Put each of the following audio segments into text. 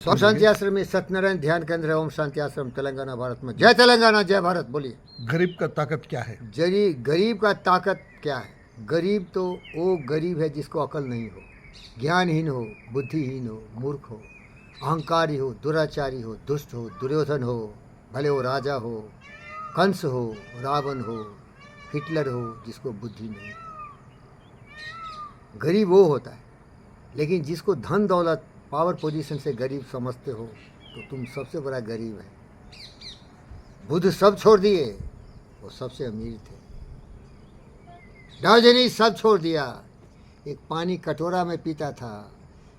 ओम शांति आश्रम में सत्यनारायण ध्यान केंद्र है। ओम शांति आश्रम तेलंगाना भारत में। जय तेलंगाना, जय भारत। बोलिए। गरीब का ताकत क्या है? गरीब का ताकत क्या है? गरीब तो वो गरीब है जिसको अकल नहीं हो, ज्ञानहीन हो, बुद्धिहीन हो, मूर्ख हो, अहंकारी हो, दुराचारी हो, दुष्ट हो, दुर्योधन हो, भले वो राजा हो, कंस हो, रावण हो, हिटलर हो, जिसको बुद्धि नहीं। गरीब वो होता है। लेकिन जिसको धन दौलत पावर पोजीशन से गरीब समझते हो तो तुम सबसे बड़ा गरीब है। बुद्ध सब छोड़ दिए, वो सबसे अमीर थे। डायोजनीस सब छोड़ दिया, एक पानी कटोरा में पीता था,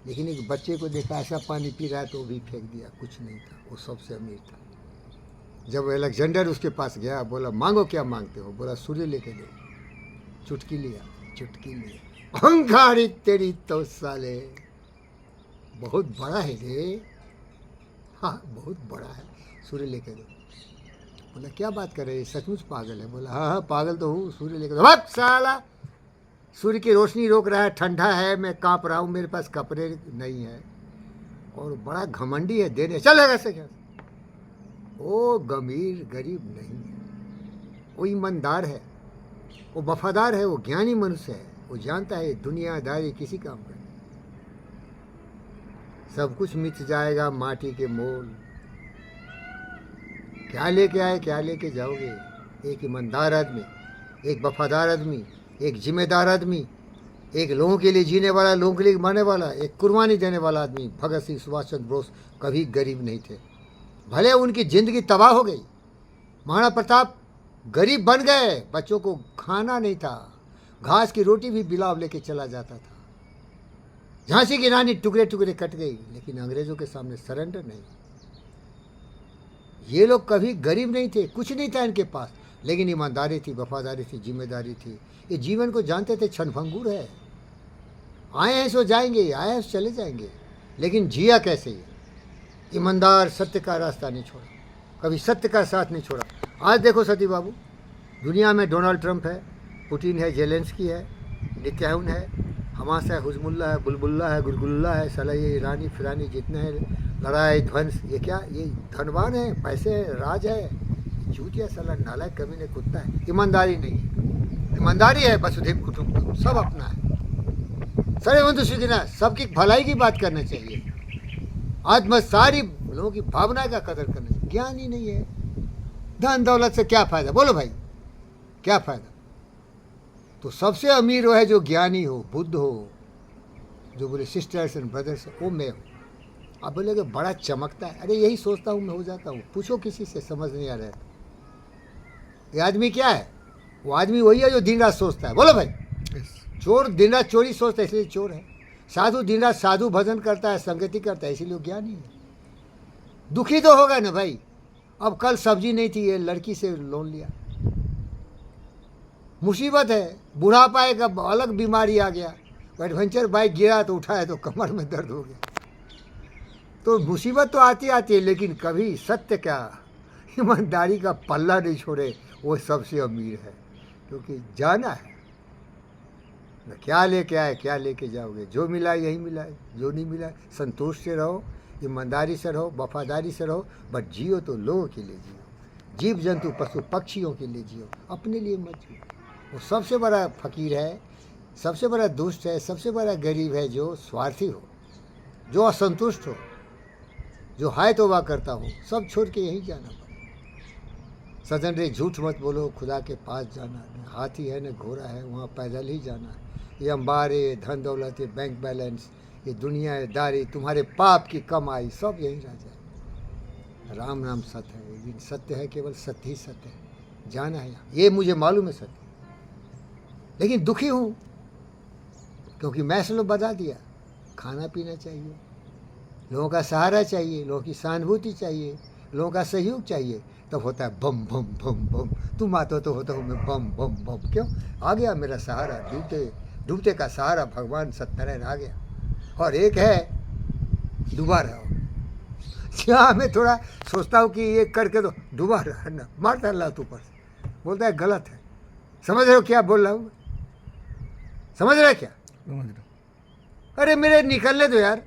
लेकिन एक बच्चे को देखा ऐसा पानी पी रहा है तो वो भी फेंक दिया, कुछ नहीं था, वो सबसे अमीर था। जब अलेक्जेंडर उसके पास गया, बोला मांगो क्या मांगते हो? बोला सूर्य लेके दो। चुटकी लिया, चुटकी लिया। अहंकारी तेरी तो साले, बहुत बड़ा है रे, हाँ बहुत बड़ा है, सूर्य लेके दो। बोला क्या बात कर रहे हैं, सचमुच पागल है? बोला हाँ हाँ पागल तो हूँ, सूर्य लेके दो। अब साला सूर्य की रोशनी रोक रहा है, ठंडा है, मैं कांप रहा हूँ, मेरे पास कपड़े नहीं है, और बड़ा घमंडी है, दे दे, चलेगा से क्या? वो गंभीर गरीब नहीं है, वो ईमानदार है, वो वफादार है, वो ज्ञानी मनुष्य है, वो जानता है दुनियादारी किसी काम का नहीं। सब कुछ मिट जाएगा, माटी के मोल। क्या लेके आए, क्या लेके जाओगे? एक ईमानदार आदमी, एक वफादार आदमी, एक जिम्मेदार आदमी, एक लोगों के लिए जीने वाला, लोगों के लिए मरने वाला, एक कुर्बानी देने वाला आदमी। भगत सिंह, सुभाष चंद्र बोस कभी गरीब नहीं थे, भले उनकी जिंदगी तबाह हो गई। महाराणा प्रताप गरीब बन गए, बच्चों को खाना नहीं था, घास की रोटी भी बिलाव लेके चला जाता था। झांसी की रानी टुकड़े टुकड़े कट गई, लेकिन अंग्रेजों के सामने सरेंडर नहीं। ये लोग कभी गरीब नहीं थे, कुछ नहीं था इनके पास, लेकिन ईमानदारी थी, वफादारी थी, जिम्मेदारी थी। ये जीवन को जानते थे क्षणभंगुर है, आए हैं सो जाएंगे, आए हैं सो चले जाएंगे, लेकिन जिया कैसे? ये ईमानदार, सत्य का रास्ता नहीं छोड़ा, कभी सत्य का साथ नहीं छोड़ा। आज देखो सती बाबू, दुनिया में डोनाल्ड ट्रंप है, पुतिन है, जेलेंस्की है, नेतन्याहू है, हमास है, हुजमुल्ला है, बुलबुल्ला है, गुलगुल्ला है, साला ये ईरानी फिरानी जितने हैं, लड़ाई ध्वंस, ये क्या, ये धनवान है, पैसे है, राज है, चूतिया साला नालायक कमीने कुत्ता है। ईमानदारी नहीं है, ईमानदारी है वसुधैव कुटुंबकम, सब अपना है, सारे बंधु सुखिना, सबकी भलाई की बात करना चाहिए। आज मैं सारी लोगों की भावना का कदर करना चाहिए। ज्ञान ही नहीं है, धन दौलत से क्या फायदा? बोलो भाई, क्या फायदा? तो सबसे अमीर वो है जो ज्ञानी हो, बुद्ध हो, जो बोले सिस्टर्स एंड ब्रदर्स, वो मैं हूँ। आप बोले बड़ा चमकता है, अरे यही सोचता हूँ मैं हो जाता हूँ। पूछो किसी से, समझ नहीं आ रहा है। ये आदमी क्या है? वो आदमी वही है जो दिन रात सोचता है। बोलो भाई। चोर दिन रात चोरी सोचता है, इसलिए चोर है। साधु दिन रात साधु भजन करता है, संगति करता है, इसीलिए ज्ञानी है। दुखी तो होगा ना भाई। अब कल सब्जी नहीं थी, ये लड़की से लोन लिया, मुसीबत है, बुढ़ापा एक अलग बीमारी आ गया, एडवेंचर बाइक गिरा तो उठाया तो कमर में दर्द हो गया। तो मुसीबत तो आती आती है, लेकिन कभी सत्य क्या, ईमानदारी का पल्ला नहीं छोड़े, वो सबसे अमीर है। क्योंकि जाना है ना, क्या लेके आए, क्या लेके जाओगे? जो मिला यही मिला है, जो नहीं मिला संतोष से रहो, ईमानदारी से रहो, वफादारी से रहो, बट जियो तो लोगों के लिए जियो, जीव जंतु पशु पक्षियों के लिए जियो, अपने लिए मत जियो। वो सबसे बड़ा फकीर है, सबसे बड़ा दुष्ट है, सबसे बड़ा गरीब है जो स्वार्थी हो, जो असंतुष्ट हो, जो हाय तौबा करता हो, सब छोड़ के यहीं जाना पड़े। सजन रे झूठ मत बोलो, खुदा के पास जाना है, हाथी है न घोड़ा है, वहाँ पैदल ही जाना है। ये अंबारे, धन दौलत, ये बैंक बैलेंस, ये दुनियादारी, तुम्हारे पाप की कमाई, सब यहीं रह जाए। राम नाम सत्य है, लेकिन सत्य है केवल सत्य ही सत्य है। जाना है यहाँ, ये मुझे मालूम है सत्य, लेकिन दुखी हूँ क्योंकि मैं से लोग बता दिया। खाना पीना चाहिए, लोगों का सहारा चाहिए, लोगों की सहानुभूति चाहिए, लोगों का सहयोग चाहिए, तब होता है बम बम बम बम। तुम आते हो तो होता हूँ मैं बम बम बम। क्यों? आ गया मेरा सहारा, डूबते डूबते का सहारा भगवान सत्यनारायण आ गया। और एक है डूबा रहा हो, जहाँ मैं थोड़ा सोचता हूँ कि ये करके तो डूबा रहा ना, मारता अल्लाह तो ऊपर से, बोलता है गलत है। समझ रहे हो क्या बोल रहा हूँ? समझ रहे क्या? समझ रहा। अरे मेरे निकलने दो यार,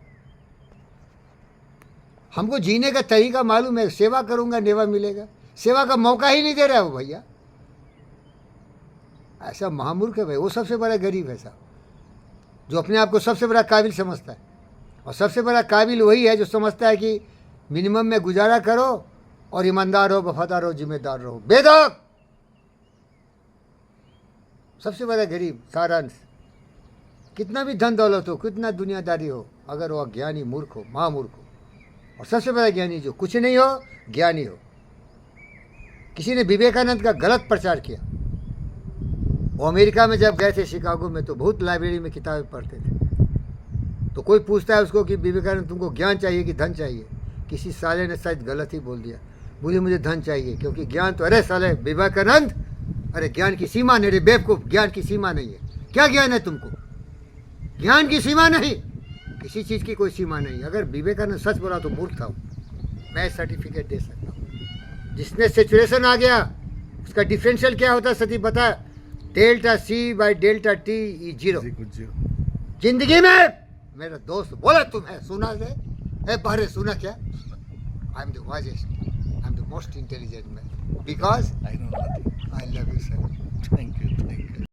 हमको जीने का तरीका मालूम है, सेवा करूंगा नेवा मिलेगा, सेवा का मौका ही नहीं दे रहा है वो भैया। ऐसा महामूर्ख है भाई, वो सबसे बड़ा गरीब है साहब, जो अपने आप को सबसे बड़ा काबिल समझता है। और सबसे बड़ा काबिल वही है जो समझता है कि मिनिमम में गुजारा करो और ईमानदार हो, वफादार हो, जिम्मेदार रहो, बेदक। सबसे बड़ा गरीब सारांश। कितना भी धन दौलत हो, कितना दुनियादारी हो, अगर वो अज्ञानी मूर्ख हो, महामूर्ख हो। और सबसे बड़ा ज्ञानी जो कुछ नहीं हो, ज्ञानी हो। किसी ने विवेकानंद का गलत प्रचार किया। वो अमेरिका में जब गए थे शिकागो में, तो बहुत लाइब्रेरी में किताबें पढ़ते थे। तो कोई पूछता है उसको कि विवेकानंद तुमको ज्ञान चाहिए कि धन चाहिए? किसी साले ने शायद गलत ही बोल दिया, बोले मुझे धन चाहिए, क्योंकि ज्ञान तो, अरे साले विवेकानंद, अरे ज्ञान की सीमा नहीं रे बेवकूफ, ज्ञान की सीमा नहीं है। क्या ज्ञान है तुमको? ज्ञान की सीमा नहीं, किसी चीज़ की कोई सीमा नहीं। अगर विवेकानंद सच बोला तो मूर्ख था, मैं सर्टिफिकेट दे सकता हूँ। जिसमें सेचुरेशन आ गया, उसका डिफरेंशियल क्या होता है सती पता? Delta C by delta T is zero. जिंदगी में मेरा दोस्त बोला तुम्हें सुना है बारे सुना क्या? I am the wisest, I am the most intelligent man, because I know nothing. I love you sir. Thank you.